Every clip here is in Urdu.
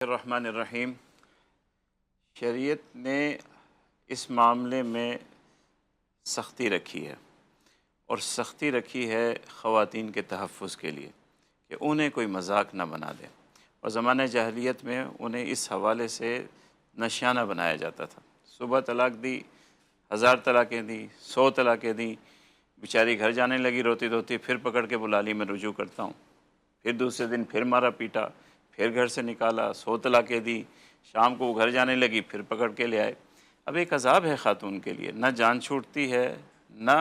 الرحمن الرحیم۔ شریعت نے اس معاملے میں سختی رکھی ہے، اور سختی رکھی ہے خواتین کے تحفظ کے لیے کہ انہیں کوئی مذاق نہ بنا دے، اور زمانہ جاہلیت میں انہیں اس حوالے سے نشانہ بنایا جاتا تھا۔ صبح طلاق دی، 1000 طلاقیں دی، 100 طلاقیں دیں، بیچاری گھر جانے لگی روتی دھوتی، پھر پکڑ کے بلا لی میں رجوع کرتا ہوں، پھر دوسرے دن پھر مارا پیٹا، پھر گھر سے نکالا، 100 طلاقیں دی، شام کو وہ گھر جانے لگی، پھر پکڑ کے لے آئے۔ اب ایک عذاب ہے خاتون کے لیے، نہ جان چھوٹتی ہے نہ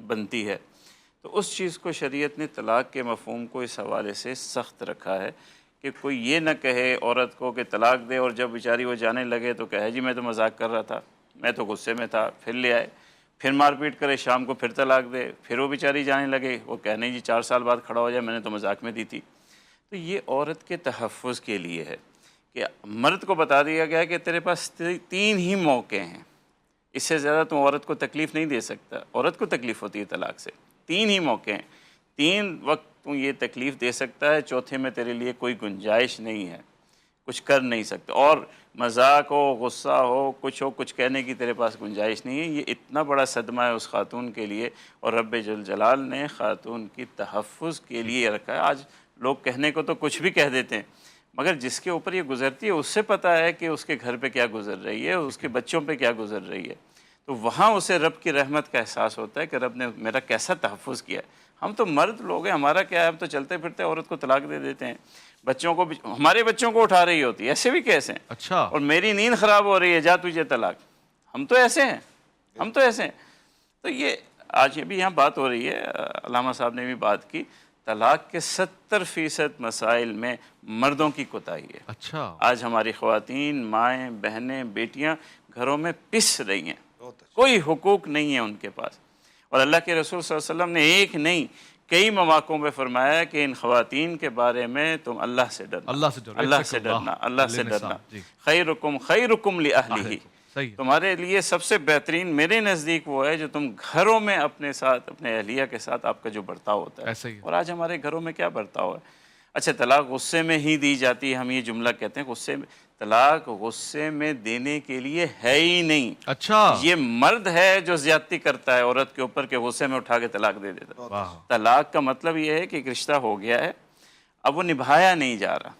بنتی ہے۔ تو اس چیز کو شریعت نے طلاق کے مفہوم کو اس حوالے سے سخت رکھا ہے کہ کوئی یہ نہ کہے عورت کو کہ طلاق دے، اور جب بیچاری وہ جانے لگے تو کہے جی میں تو مذاق کر رہا تھا، میں تو غصے میں تھا، پھر لے آئے، پھر مار پیٹ کرے، شام کو پھر طلاق دے، پھر وہ بیچاری جانے لگے، وہ کہنے جی 4 سال بعد کھڑا ہو جائے میں نے تو مذاق میں دی تھی۔ تو یہ عورت کے تحفظ کے لیے ہے کہ مرد کو بتا دیا گیا کہ تیرے پاس 3 ہی موقع ہیں، اس سے زیادہ تم عورت کو تکلیف نہیں دے سکتا۔ عورت کو تکلیف ہوتی ہے طلاق سے، 3 ہی موقع ہیں، 3 وقت تم یہ تکلیف دے سکتا ہے، چوتھے میں تیرے لیے کوئی گنجائش نہیں ہے، کچھ کر نہیں سکتا، اور مذاق ہو، غصہ ہو، کچھ کہنے کی تیرے پاس گنجائش نہیں ہے۔ یہ اتنا بڑا صدمہ ہے اس خاتون کے لیے، اور رب جل جلال نے خاتون کی تحفظ کے لیے رکھا ہے۔ آج لوگ کہنے کو تو کچھ بھی کہہ دیتے ہیں، مگر جس کے اوپر یہ گزرتی ہے اس سے پتہ ہے کہ اس کے گھر پہ کیا گزر رہی ہے، اس کے بچوں پہ کیا گزر رہی ہے، تو وہاں اسے رب کی رحمت کا احساس ہوتا ہے کہ رب نے میرا کیسا تحفظ کیا ہے۔ ہم تو مرد لوگ ہیں، ہمارا کیا ہے، ہم تو چلتے پھرتے عورت کو طلاق دے دیتے ہیں، بچوں کو بھی، ہمارے بچوں کو اٹھا رہی ہوتی ہے، ایسے بھی کیسے ہیں، اچھا، اور میری نیند خراب ہو رہی ہے، جا تجھے طلاق۔ ہم تو ایسے ہیں، ہم تو ایسے ہیں۔ تو یہ آج بھی یہاں بات ہو رہی ہے، علامہ صاحب نے بھی بات کی، طلاق کے 70% مسائل میں مردوں کی کوتاہی ہے۔ اچھا، آج ہماری خواتین، مائیں، بہنیں، بیٹیاں گھروں میں پس رہی ہیں، کوئی حقوق نہیں ہے ان کے پاس، اور اللہ کے رسول صلی اللہ علیہ وسلم نے ایک نہیں کئی مواقعوں پہ فرمایا کہ ان خواتین کے بارے میں تم اللہ سے ڈرنا، اللہ سے ڈرو، اللہ سے ڈرنا، اللہ سے ڈرنا۔ خیرکم لأہلہ، صحیح، تمہارے لیے سب سے بہترین میرے نزدیک وہ ہے جو تم گھروں میں اپنے ساتھ، اپنے اہلیہ کے ساتھ آپ کا جو برتاؤ ہوتا ہے۔ ایسا ہی ہے، اور آج ہمارے گھروں میں کیا برتاؤ ہے؟ اچھا، طلاق غصے میں ہی دی جاتی ہے، ہم یہ جملہ کہتے ہیں غصے میں، طلاق غصے میں دینے کے لیے ہے ہی نہیں۔ اچھا، یہ مرد ہے جو زیادتی کرتا ہے عورت کے اوپر کہ غصے میں اٹھا کے طلاق دے دیتا ہے۔ واہ، طلاق کا مطلب یہ ہے کہ ایک رشتہ ہو گیا ہے، اب وہ نبھایا نہیں جا رہا،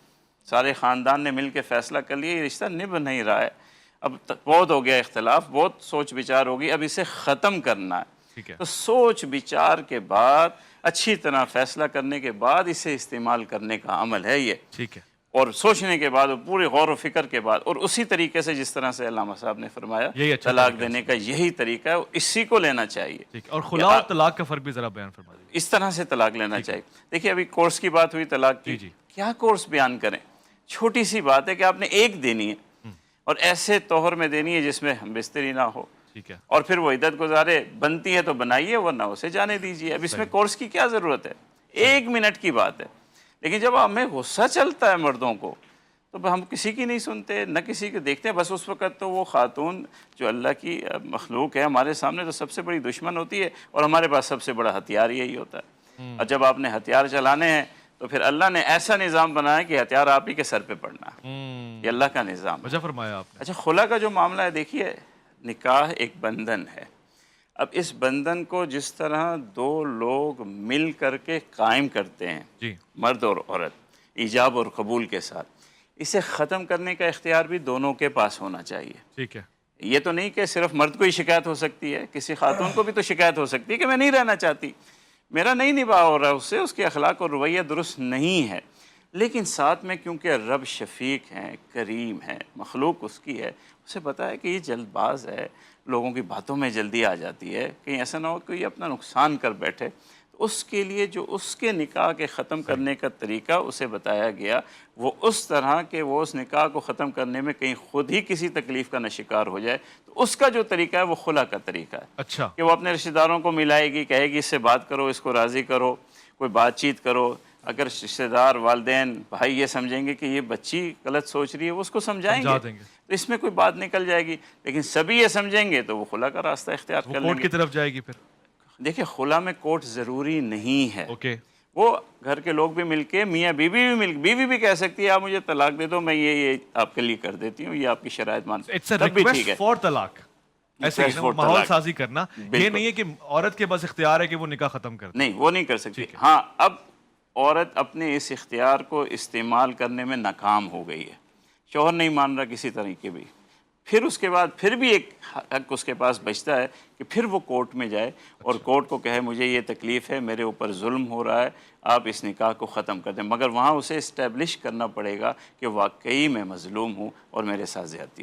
سارے خاندان نے مل کے فیصلہ کر لیا یہ رشتہ نبھ نہیں رہا ہے، اب بہت ہو گیا اختلاف، بہت سوچ بچار ہوگی، اب اسے ختم کرنا ہے۔ ٹھیک ہے، تو سوچ بچار کے بعد، اچھی طرح فیصلہ کرنے کے بعد اسے استعمال کرنے کا عمل ہے یہ، ٹھیک ہے، اور سوچنے کے بعد، پورے غور و فکر کے بعد، اور اسی طریقے سے جس طرح سے علامہ صاحب نے فرمایا یہی اچھا طلاق طریقہ ہے، دینے کا یہی طریقہ ہے، اسی کو لینا چاہیے، ٹھیک ہے، اور خلا اور طلاق کا فرق بھی ذرا بیان فرما دیجیے۔ اس طرح سے طلاق لینا چاہیے۔ دیکھیے ابھی کورس کی بات ہوئی طلاق کی، جی، کیا کورس بیان کریں؟ چھوٹی سی بات ہے کہ آپ نے ایک دینی ہے، اور ایسے توہر میں دینی ہے جس میں ہم بستری نہ ہو، ٹھیک ہے، اور پھر وہ عدت گزارے، بنتی ہے تو بنائیے ورنہ اسے جانے دیجیے۔ اب اس میں کورس کی کیا ضرورت ہے؟ 1 منٹ کی بات ہے۔ لیکن جب ہمیں غصہ چلتا ہے مردوں کو تو ہم کسی کی نہیں سنتے، نہ کسی کو دیکھتے ہیں، بس اس وقت تو وہ خاتون جو اللہ کی مخلوق ہے ہمارے سامنے تو سب سے بڑی دشمن ہوتی ہے، اور ہمارے پاس سب سے بڑا ہتھیار یہی ہوتا ہے۔ اور جب آپ نے ہتھیار چلانے ہیں تو پھر اللہ نے ایسا نظام بنایا کہ ہتھیار آپ ہی کے سر پہ پڑنا ہے، یہ اللہ کا نظام ہے۔ وجہ فرمایا آپ نے، اچھا، خلا کا جو معاملہ ہے، دیکھیے نکاح ایک بندھن ہے، اب اس بندھن کو جس طرح 2 لوگ مل کر کے قائم کرتے ہیں، جی، مرد اور عورت، ایجاب اور قبول کے ساتھ، اسے ختم کرنے کا اختیار بھی دونوں کے پاس ہونا چاہیے۔ ٹھیک ہے، یہ تو نہیں کہ صرف مرد کو ہی شکایت ہو سکتی ہے، کسی خاتون کو بھی تو شکایت ہو سکتی ہے کہ میں نہیں رہنا چاہتی، میرا نہیں نباہ ہو رہا اس سے، اس کے اخلاق اور رویہ درست نہیں ہے، لیکن ساتھ میں کیونکہ رب شفیق ہیں، کریم ہے، مخلوق اس کی ہے، اسے پتہ ہے کہ یہ جلد باز ہے، لوگوں کی باتوں میں جلدی آ جاتی ہے، کہیں ایسا نہ ہو کہ یہ اپنا نقصان کر بیٹھے، تو اس کے لیے جو اس کے نکاح کے ختم کرنے کا طریقہ اسے بتایا گیا، وہ اس طرح کہ وہ اس نکاح کو ختم کرنے میں کہیں خود ہی کسی تکلیف کا نہ شکار ہو جائے، تو اس کا جو طریقہ ہے وہ خلا کا طریقہ ہے اچھا، کہ وہ اپنے رشتہ داروں کو ملائے گی، کہے گی اس سے بات کرو، اس کو راضی کرو، کوئی بات چیت کرو۔ اگر رشتہ دار، والدین، بھائی یہ سمجھیں گے کہ یہ بچی غلط سوچ رہی ہے، وہ اس کو سمجھائیں سمجھا گے، دیں گے، تو اس میں کوئی بات نکل جائے گی، لیکن سبھی یہ سمجھیں گے تو وہ خلا کا راستہ اختیار وہ کر لیں کورٹ گے۔ کی طرف جائے گی پھر، دیکھیں خلا میں کورٹ ضروری نہیں ہے، اوکے، وہ گھر کے لوگ بھی مل کے، میاں بیوی بھی کہہ سکتی ہے آپ مجھے طلاق دے دو، میں یہ آپ کے لیے کر دیتی ہوں، یہ آپ کی شرائط مانتی ہوں، اٹس اے تب بھی ٹھیک ہے۔ ریکویسٹ فار طلاق، ایسے ہی نا ماحول سازی کرنا، یہ نہیں ہے کہ عورت کے پاس اختیار ہے کہ وہ نکاح ختم کر دے۔ نہیں، وہ نہیں کر سکتی۔ ہاں، اب عورت اپنے اس اختیار کو استعمال کرنے میں ناکام ہو گئی ہے، شوہر نہیں مان رہا کسی طریقے بھی، پھر اس کے بعد پھر بھی ایک حق اس کے پاس بچتا ہے کہ پھر وہ کورٹ میں جائے اور کورٹ کو کہے مجھے یہ تکلیف ہے، میرے اوپر ظلم ہو رہا ہے، آپ اس نکاح کو ختم کر دیں، مگر وہاں اسے اسٹیبلش کرنا پڑے گا کہ واقعی میں مظلوم ہوں اور میرے ساتھ زیادتی ہو۔